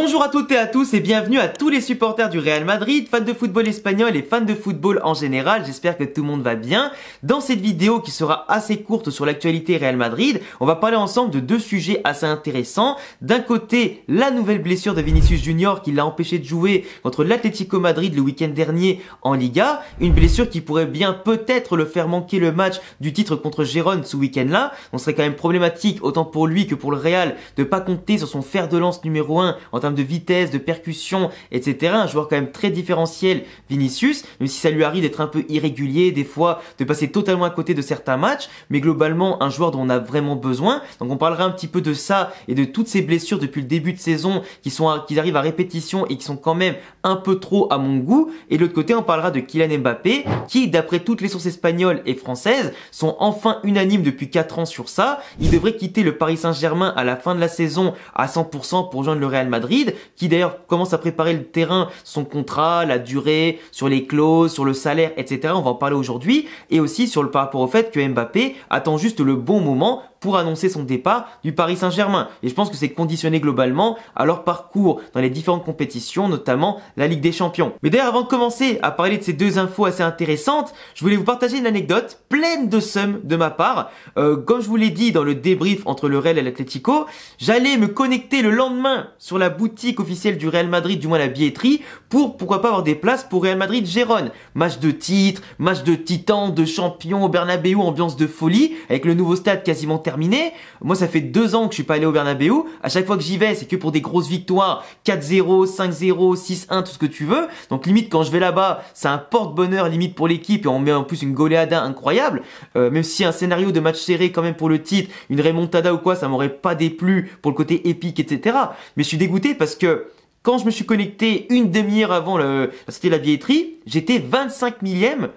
Bonjour à toutes et à tous et bienvenue à tous les supporters du Real Madrid, fans de football espagnol et fans de football en général. J'espère que tout le monde va bien. Dans cette vidéo qui sera assez courte sur l'actualité Real Madrid, on va parler ensemble de deux sujets assez intéressants. D'un côté, la nouvelle blessure de Vinicius Junior qui l'a empêché de jouer contre l'Atlético Madrid le week-end dernier en Liga. Une blessure qui pourrait bien peut-être le faire manquer le match du titre contre Gérone ce week-end-là. On serait quand même problématique autant pour lui que pour le Real de pas compter sur son fer de lance numéro 1 en termes de vitesse, de percussion, etc. Un joueur quand même très différentiel, Vinicius, même si ça lui arrive d'être un peu irrégulier, des fois de passer totalement à côté de certains matchs, mais globalement un joueur dont on a vraiment besoin. Donc on parlera un petit peu de ça et de toutes ces blessures depuis le début de saison qui arrivent à répétition et qui sont quand même un peu trop à mon goût. Et de l'autre côté, on parlera de Kylian Mbappé qui, d'après toutes les sources espagnoles et françaises, sont enfin unanimes depuis 4 ans sur ça. Il devrait quitter le Paris Saint-Germain à la fin de la saison à 100% pour rejoindre le Real Madrid, qui d'ailleurs commence à préparer le terrain, son contrat, la durée, sur les clauses, sur le salaire, etc. On va en parler aujourd'hui. Et aussi par rapport au fait que Mbappé attend juste le bon moment pour annoncer son départ du Paris Saint-Germain. Et je pense que c'est conditionné globalement à leur parcours dans les différentes compétitions, notamment la Ligue des Champions. Mais d'ailleurs, avant de commencer à parler de ces deux infos assez intéressantes, je voulais vous partager une anecdote pleine de seum de ma part. Comme je vous l'ai dit dans le débrief entre le Real et l'Atlético, j'allais me connecter le lendemain sur la boutique officielle du Real Madrid, du moins la billetterie, pour pourquoi pas avoir des places pour Real Madrid-Gérone. Match de titre, match de titan, de champion au Bernabéu, ambiance de folie, avec le nouveau stade quasiment terminé. Moi, ça fait 2 ans que je suis pas allé au Bernabéu. À chaque fois que j'y vais, c'est que pour des grosses victoires, 4-0, 5-0, 6-1, tout ce que tu veux. Donc limite, quand je vais là-bas, c'est un porte-bonheur limite pour l'équipe et on met en plus une goleada incroyable. Même si un scénario de match serré quand même pour le titre, une remontada ou quoi, ça m'aurait pas déplu pour le côté épique, etc. Mais je suis dégoûté parce que quand je me suis connecté une demi-heure avant c'était la billetterie, j'étais 25 millième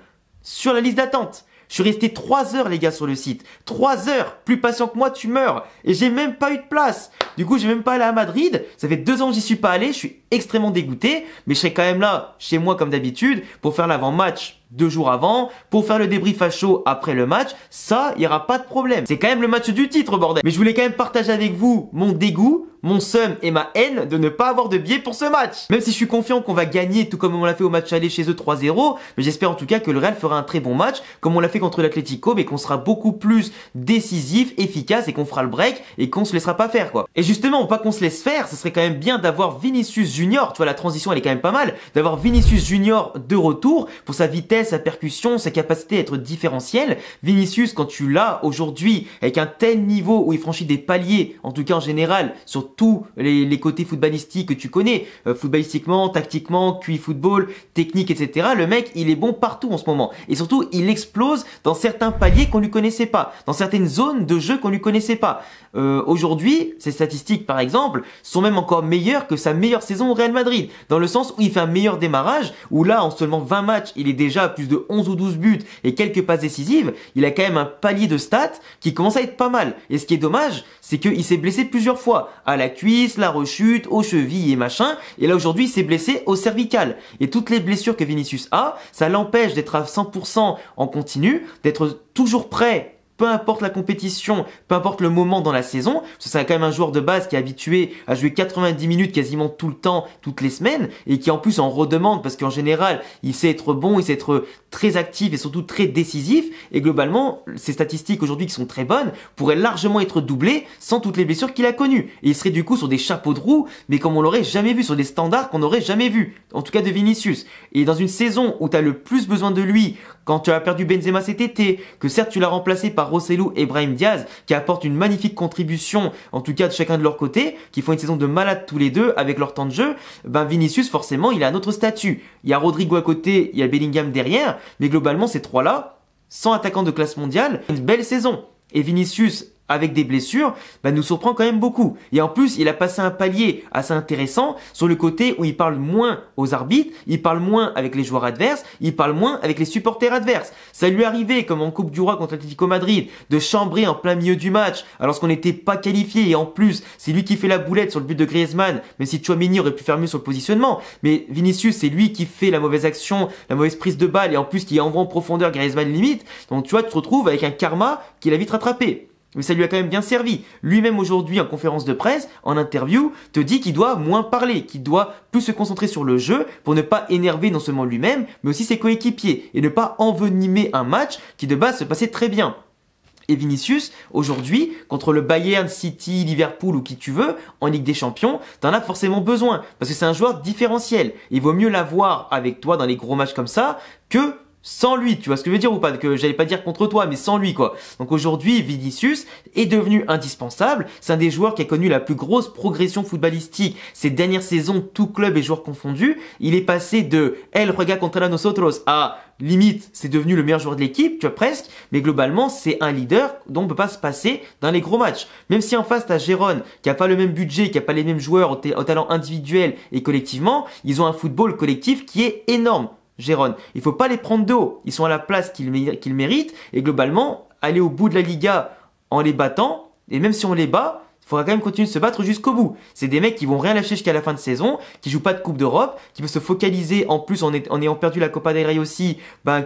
sur la liste d'attente. Je suis resté 3 heures, les gars, sur le site. 3 heures. Plus patient que moi, tu meurs. Et j'ai même pas eu de place. Du coup, j'ai même pas allé à Madrid. Ça fait 2 ans que j'y suis pas allé. Je suis extrêmement dégoûté. Mais je serai quand même là, chez moi, comme d'habitude, pour faire l'avant-match 2 jours avant, pour faire le débrief à chaud après le match. Ça, il y aura pas de problème. C'est quand même le match du titre, bordel. Mais je voulais quand même partager avec vous mon dégoût, mon seum et ma haine de ne pas avoir de billet pour ce match. Même si je suis confiant qu'on va gagner, tout comme on l'a fait au match aller chez eux 3-0, mais j'espère en tout cas que le Real fera un très bon match, comme on l'a fait contre l'Atlético, mais qu'on sera beaucoup plus décisif, efficace et qu'on fera le break et qu'on se laissera pas faire, quoi. Et justement, pas qu'on se laisse faire, ce serait quand même bien d'avoir Vinicius Junior, tu vois, la transition elle est quand même pas mal, d'avoir Vinicius Junior de retour pour sa vitesse, sa percussion, sa capacité à être différentiel. Vinicius, quand tu l'as aujourd'hui, avec un tel niveau où il franchit des paliers, en tout cas en général, sur tous les côtés footballistiques que tu connais, footballistiquement, tactiquement, QI football, technique, etc. Le mec, il est bon partout en ce moment. Et surtout, il explose dans certains paliers qu'on lui connaissait pas, dans certaines zones de jeu qu'on lui connaissait pas. Aujourd'hui, ses statistiques, par exemple, sont même encore meilleures que sa meilleure saison au Real Madrid, dans le sens où il fait un meilleur démarrage, où là, en seulement 20 matchs, il est déjà à plus de 11 ou 12 buts et quelques passes décisives. Il a quand même un palier de stats qui commence à être pas mal. Et ce qui est dommage, c'est qu'il s'est blessé plusieurs fois, à la cuisse, la rechute, aux chevilles et machin. Et là, aujourd'hui, il s'est blessé au cervical. Et toutes les blessures que Vinicius a, ça l'empêche d'être à 100% en continu, d'être toujours prêt, peu importe la compétition, peu importe le moment dans la saison, parce que c'est quand même un joueur de base qui est habitué à jouer 90 minutes quasiment tout le temps, toutes les semaines, et qui en plus en redemande, parce qu'en général, il sait être bon, il sait être très actif et surtout très décisif, et globalement, ses statistiques aujourd'hui qui sont très bonnes, pourraient largement être doublées sans toutes les blessures qu'il a connues. Et il serait du coup sur des chapeaux de roue, mais comme on l'aurait jamais vu, sur des standards qu'on n'aurait jamais vus, en tout cas de Vinicius. Et dans une saison où tu as le plus besoin de lui, quand tu as perdu Benzema cet été, que certes tu l'as remplacé par Rosselló et Brahim Diaz, qui apportent une magnifique contribution, en tout cas de chacun de leur côté, qui font une saison de malade tous les deux avec leur temps de jeu, ben Vinicius forcément il a un autre statut. Il y a Rodrigo à côté, il y a Bellingham derrière, mais globalement ces trois-là, sans attaquant de classe mondiale, une belle saison. Et Vinicius, avec des blessures, nous surprend quand même beaucoup. Et en plus, il a passé un palier assez intéressant sur le côté où il parle moins aux arbitres, il parle moins avec les joueurs adverses, il parle moins avec les supporters adverses. Ça lui est arrivé, comme en Coupe du Roi contre l'Atlético Madrid, de chambrer en plein milieu du match, alors qu'on n'était pas qualifié. Et en plus, c'est lui qui fait la boulette sur le but de Griezmann, même si Tchouaméni aurait pu faire mieux sur le positionnement. Mais Vinicius, c'est lui qui fait la mauvaise action, la mauvaise prise de balle, et en plus qui envoie en profondeur Griezmann limite. Donc tu vois, tu te retrouves avec un karma qu'il a vite rattrapé. Mais ça lui a quand même bien servi. Lui-même aujourd'hui en conférence de presse, en interview, te dit qu'il doit moins parler, qu'il doit plus se concentrer sur le jeu pour ne pas énerver non seulement lui-même, mais aussi ses coéquipiers et ne pas envenimer un match qui de base se passait très bien. Et Vinicius, aujourd'hui, contre le Bayern, City, Liverpool ou qui tu veux, en Ligue des Champions, t'en as forcément besoin. Parce que c'est un joueur différentiel. Il vaut mieux l'avoir avec toi dans les gros matchs comme ça que sans lui, tu vois ce que je veux dire ou pas? Que j'allais pas dire contre toi, mais sans lui, quoi. Donc aujourd'hui, Vinicius est devenu indispensable. C'est un des joueurs qui a connu la plus grosse progression footballistique ces dernières saisons, tout club et joueurs confondus. Il est passé de El juega contra nosotros à limite, c'est devenu le meilleur joueur de l'équipe, tu vois, presque. Mais globalement, c'est un leader dont on peut pas se passer dans les gros matchs. Même si en face, t'as Gérone, qui a pas le même budget, qui a pas les mêmes joueurs au talent individuel et collectivement, ils ont un football collectif qui est énorme. Gérone, il faut pas les prendre de haut. Ils sont à la place qu'ils méritent et globalement, aller au bout de la Liga en les battant, et même si on les bat, il faudra quand même continuer de se battre jusqu'au bout. C'est des mecs qui vont rien lâcher jusqu'à la fin de saison, qui jouent pas de Coupe d'Europe, qui peuvent se focaliser en plus en ayant perdu la Copa del Rey aussi,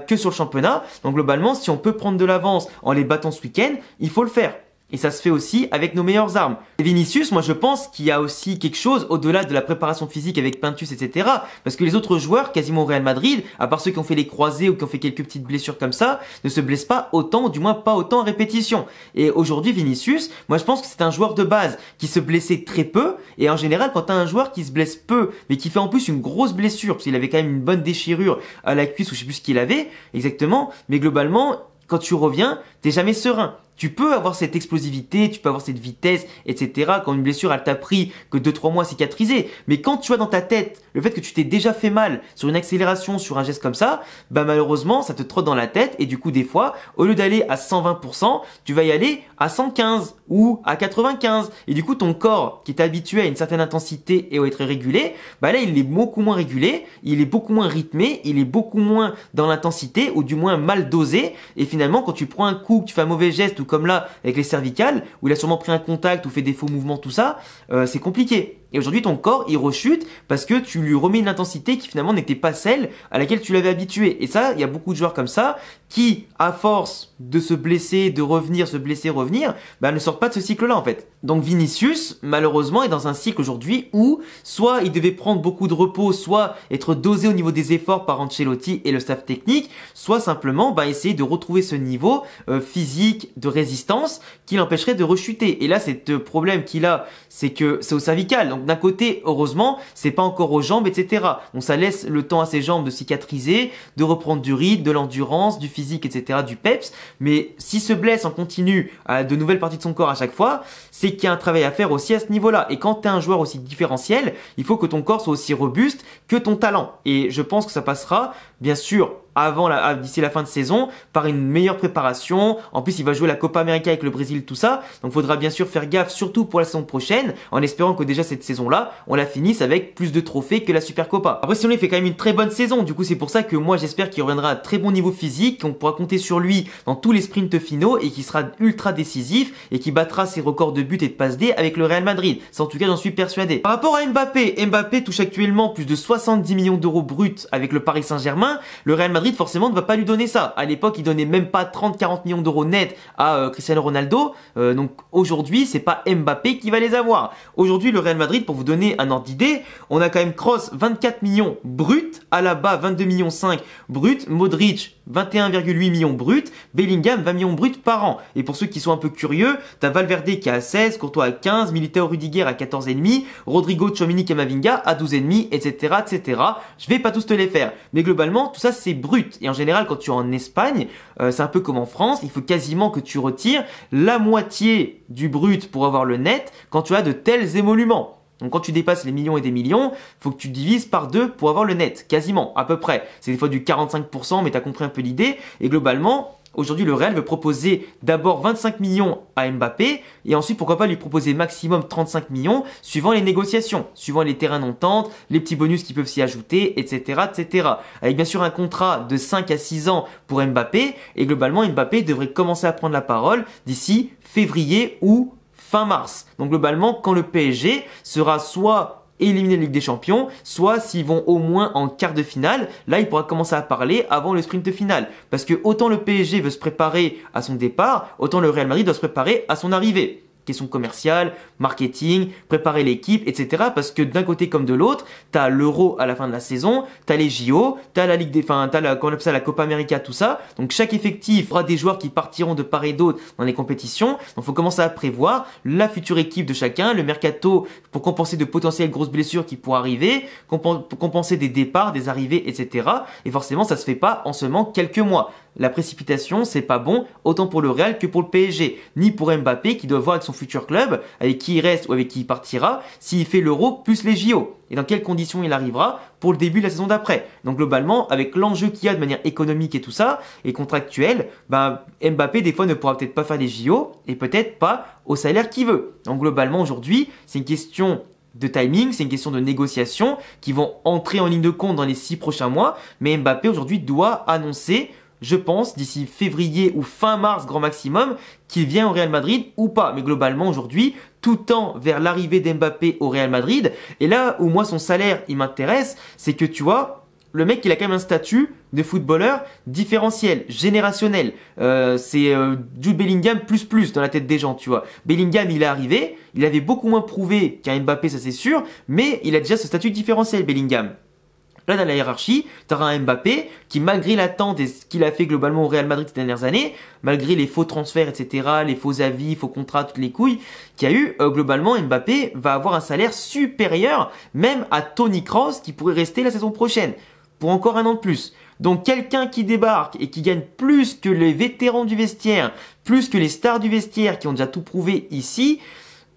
que sur le championnat. Donc globalement, si on peut prendre de l'avance en les battant ce week-end, il faut le faire. Et ça se fait aussi avec nos meilleures armes. Et Vinicius, moi je pense qu'il y a aussi quelque chose au-delà de la préparation physique avec Pintus, etc. Parce que les autres joueurs, quasiment au Real Madrid, à part ceux qui ont fait les croisés ou qui ont fait quelques petites blessures comme ça, ne se blessent pas autant, ou du moins pas autant en répétition. Et aujourd'hui, Vinicius, moi je pense que c'est un joueur de base qui se blessait très peu. Et en général, quand tu as un joueur qui se blesse peu, mais qui fait en plus une grosse blessure, parce qu'il avait quand même une bonne déchirure à la cuisse ou je sais plus ce qu'il avait exactement, mais globalement, quand tu reviens, t'es jamais serein. Tu peux avoir cette explosivité, tu peux avoir cette vitesse, etc. Quand une blessure, elle t'a pris que 2-3 mois à cicatriser. Mais quand tu as dans ta tête le fait que tu t'es déjà fait mal sur une accélération, sur un geste comme ça, malheureusement, ça te trotte dans la tête. Et du coup, des fois, au lieu d'aller à 120%, tu vas y aller à 115 ou à 95. Et du coup, ton corps, qui est habitué à une certaine intensité et à être régulé, là, il est beaucoup moins régulé, il est beaucoup moins rythmé, il est beaucoup moins dans l'intensité ou du moins mal dosé. Et finalement, quand tu prends un coup, que tu fais un mauvais geste ou comme là avec les cervicales où il a sûrement pris un contact ou fait des faux mouvements, tout ça, c'est compliqué. Et aujourd'hui, ton corps, il rechute parce que tu lui remets une intensité qui finalement n'était pas celle à laquelle tu l'avais habitué. Et ça, il y a beaucoup de joueurs comme ça qui, à force de se blesser, de revenir, se blesser, revenir, ne sortent pas de ce cycle-là en fait. Donc Vinicius, malheureusement, est dans un cycle aujourd'hui où soit il devait prendre beaucoup de repos, soit être dosé au niveau des efforts par Ancelotti et le staff technique, soit simplement essayer de retrouver ce niveau physique de résistance qui l'empêcherait de rechuter. Et là, c'est le problème qu'il a, c'est que c'est au cervical. Donc d'un côté, heureusement, c'est pas encore aux jambes, etc. Donc ça laisse le temps à ses jambes de cicatriser, de reprendre du rythme, de l'endurance, du physique, etc., du peps. Mais s'il se blesse en continu à de nouvelles parties de son corps à chaque fois, c'est qu'il y a un travail à faire aussi à ce niveau-là. Et quand tu es un joueur aussi différentiel, il faut que ton corps soit aussi robuste que ton talent. Et je pense que ça passera, bien sûr, d'ici la fin de saison, par une meilleure préparation. En plus, il va jouer la Copa América avec le Brésil, tout ça. Donc, il faudra bien sûr faire gaffe, surtout pour la saison prochaine, en espérant que déjà cette saison-là, on la finisse avec plus de trophées que la Supercopa. Après, sinon, il fait quand même une très bonne saison. Du coup, c'est pour ça que moi, j'espère qu'il reviendra à un très bon niveau physique, qu'on pourra compter sur lui dans tous les sprints finaux et qu'il sera ultra décisif et qu'il battra ses records de buts et de passes D avec le Real Madrid. Ça, en tout cas, j'en suis persuadé. Par rapport à Mbappé touche actuellement plus de 70 millions d'euros bruts avec le Paris Saint-Germain. Le Real Madrid forcément ne va pas lui donner ça. À l'époque, il donnait même pas 30-40 millions d'euros net à Cristiano Ronaldo. Donc aujourd'hui, c'est pas Mbappé qui va les avoir. Aujourd'hui, le Real Madrid, pour vous donner un ordre d'idée, on a quand même Kroos 24 millions bruts, Alaba 22 millions 5 bruts, Modric 21,8 millions bruts, Bellingham 20 millions bruts par an. Et pour ceux qui sont un peu curieux, t'as Valverde qui est à 16, Courtois à 15, Militao Rudiger à 14,5, Rodrigo, Tchouaméni, Camavinga à 12,5, etc., etc. Je vais pas tous te les faire. Mais globalement, tout ça, c'est brut. Et en général, quand tu es en Espagne, c'est un peu comme en France, il faut quasiment que tu retires la moitié du brut pour avoir le net quand tu as de tels émoluments. Donc quand tu dépasses les millions et des millions, faut que tu divises par 2 pour avoir le net, quasiment, à peu près. C'est des fois du 45%, mais tu as compris un peu l'idée. Et globalement, aujourd'hui, le Real veut proposer d'abord 25 millions à Mbappé et ensuite, pourquoi pas lui proposer maximum 35 millions suivant les négociations, suivant les terrains d'entente, les petits bonus qui peuvent s'y ajouter, etc., etc. Avec bien sûr un contrat de 5 à 6 ans pour Mbappé et globalement, Mbappé devrait commencer à prendre la parole d'ici février ou fin mars. Donc globalement, quand le PSG sera soit éliminer la Ligue des Champions, soit s'ils vont au moins en quart de finale, là il pourra commencer à parler avant le sprint final. Parce que autant le PSG veut se préparer à son départ, autant le Real Madrid doit se préparer à son arrivée. Question commerciale, marketing, préparer l'équipe, etc. Parce que d'un côté comme de l'autre, t'as l'Euro à la fin de la saison, t'as les JO, t'as la Ligue des, t'as la, comment on appelle ça, la Copa América, tout ça. Donc chaque effectif aura des joueurs qui partiront de part et d'autre dans les compétitions. Donc faut commencer à prévoir la future équipe de chacun, le mercato pour compenser de potentielles grosses blessures qui pourraient arriver, compenser des départs, des arrivées, etc. Et forcément, ça se fait pas en seulement quelques mois. La précipitation, c'est pas bon, autant pour le Real que pour le PSG, ni pour Mbappé qui doit voir avec son futur club, avec qui il reste ou avec qui il partira, s'il fait l'Euro plus les JO, et dans quelles conditions il arrivera pour le début de la saison d'après. Donc globalement, avec l'enjeu qu'il y a de manière économique et tout ça, et contractuel, Mbappé des fois ne pourra peut-être pas faire les JO, et peut-être pas au salaire qu'il veut. Donc globalement aujourd'hui, c'est une question de timing, c'est une question de négociation qui vont entrer en ligne de compte dans les 6 prochains mois, mais Mbappé aujourd'hui doit annoncer, je pense, d'ici février ou fin mars grand maximum, qu'il vient au Real Madrid ou pas. Mais globalement, aujourd'hui, tout tend vers l'arrivée d'Mbappé au Real Madrid. Et là où moi, son salaire, il m'intéresse, c'est que tu vois, le mec, il a quand même un statut de footballeur différentiel, générationnel. C'est Jude Bellingham plus dans la tête des gens, tu vois. Bellingham, il est arrivé, il avait beaucoup moins prouvé qu'un Mbappé, ça c'est sûr, mais il a déjà ce statut différentiel, Bellingham. Là, dans la hiérarchie, tu auras un Mbappé qui, malgré l'attente et ce qu'il a fait globalement au Real Madrid ces dernières années, malgré les faux transferts, etc., les faux avis, faux contrats, toutes les couilles qu'il y a eu, globalement, Mbappé va avoir un salaire supérieur même à Toni Kroos qui pourrait rester la saison prochaine pour encore un an de plus. Donc, quelqu'un qui débarque et qui gagne plus que les vétérans du vestiaire, plus que les stars du vestiaire qui ont déjà tout prouvé ici,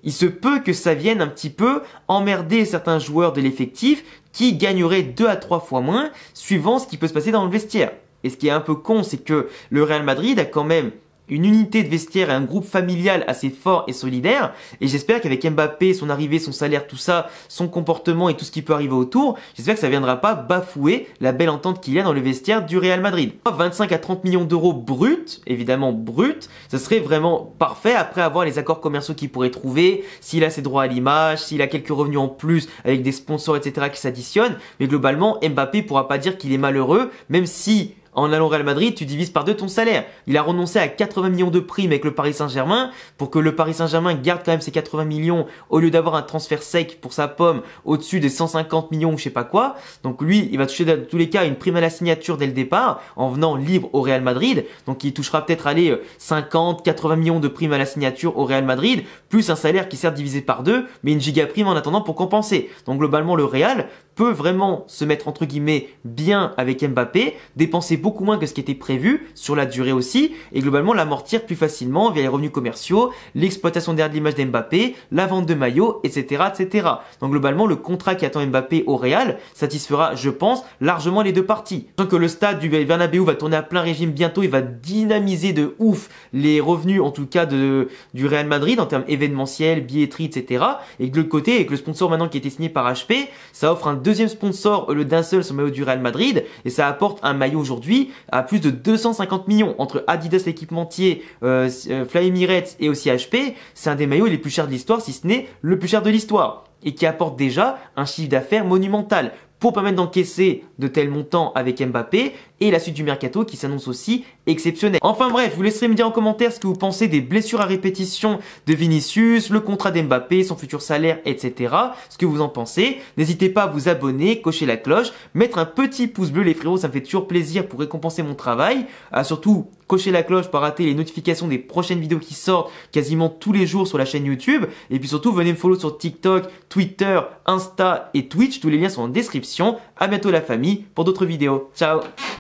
il se peut que ça vienne un petit peu emmerder certains joueurs de l'effectif qui gagneraient 2 à 3 fois moins suivant ce qui peut se passer dans le vestiaire. Et ce qui est un peu con, c'est que le Real Madrid a quand même une unité de vestiaire et un groupe familial assez fort et solidaire. Et j'espère qu'avec Mbappé, son arrivée, son salaire, tout ça, son comportement et tout ce qui peut arriver autour, j'espère que ça ne viendra pas bafouer la belle entente qu'il y a dans le vestiaire du Real Madrid. 25 à 30 millions d'euros bruts, évidemment bruts, ça serait vraiment parfait après avoir les accords commerciaux qu'il pourrait trouver, s'il a ses droits à l'image, s'il a quelques revenus en plus avec des sponsors, etc. qui s'additionnent. Mais globalement, Mbappé pourra pas dire qu'il est malheureux, même si en allant au Real Madrid, tu divises par 2 ton salaire. Il a renoncé à 80 millions de primes avec le Paris Saint-Germain pour que le Paris Saint-Germain garde quand même ses 80 millions au lieu d'avoir un transfert sec pour sa pomme au-dessus des 150 millions ou je sais pas quoi. Donc lui, il va toucher dans tous les cas une prime à la signature dès le départ en venant libre au Real Madrid. Donc il touchera peut-être 50, 80 millions de primes à la signature au Real Madrid, plus un salaire qui est certes divisé par 2, mais une giga prime en attendant pour compenser. Donc globalement, le Real peut vraiment se mettre entre guillemets bien avec Mbappé, dépenser beaucoup moins que ce qui était prévu sur la durée aussi et globalement l'amortir plus facilement via les revenus commerciaux, l'exploitation derrière de l'image d'Mbappé, la vente de maillots, etc., etc. Donc globalement le contrat qui attend Mbappé au Real satisfera, je pense, largement les deux parties. Tant que le stade du Bernabéu va tourner à plein régime bientôt, il va dynamiser de ouf les revenus en tout cas du Real Madrid en termes événementiels, billetterie, etc. Et de l'autre côté, avec le sponsor maintenant qui a été signé par HP, ça offre un deuxième sponsor au lieu d'un seul sur le maillot du Real Madrid et ça apporte un maillot aujourd'hui à plus de 250 millions entre Adidas l'équipementier, Fly Emirates et aussi HP. C'est un des maillots les plus chers de l'histoire, si ce n'est le plus cher de l'histoire et qui apporte déjà un chiffre d'affaires monumental pour permettre d'encaisser de tels montants avec Mbappé et la suite du mercato qui s'annonce aussi exceptionnelle. Enfin bref, vous laisserez me dire en commentaire ce que vous pensez des blessures à répétition de Vinicius, le contrat d'Mbappé, son futur salaire, etc. Ce que vous en pensez. N'hésitez pas à vous abonner, cocher la cloche, mettre un petit pouce bleu les frérots, ça me fait toujours plaisir pour récompenser mon travail. Surtout, cocher la cloche pour rater les notifications des prochaines vidéos qui sortent quasiment tous les jours sur la chaîne YouTube. Et puis surtout, venez me follow sur TikTok, Twitter, Insta et Twitch. Tous les liens sont en description. À bientôt la famille pour d'autres vidéos. Ciao!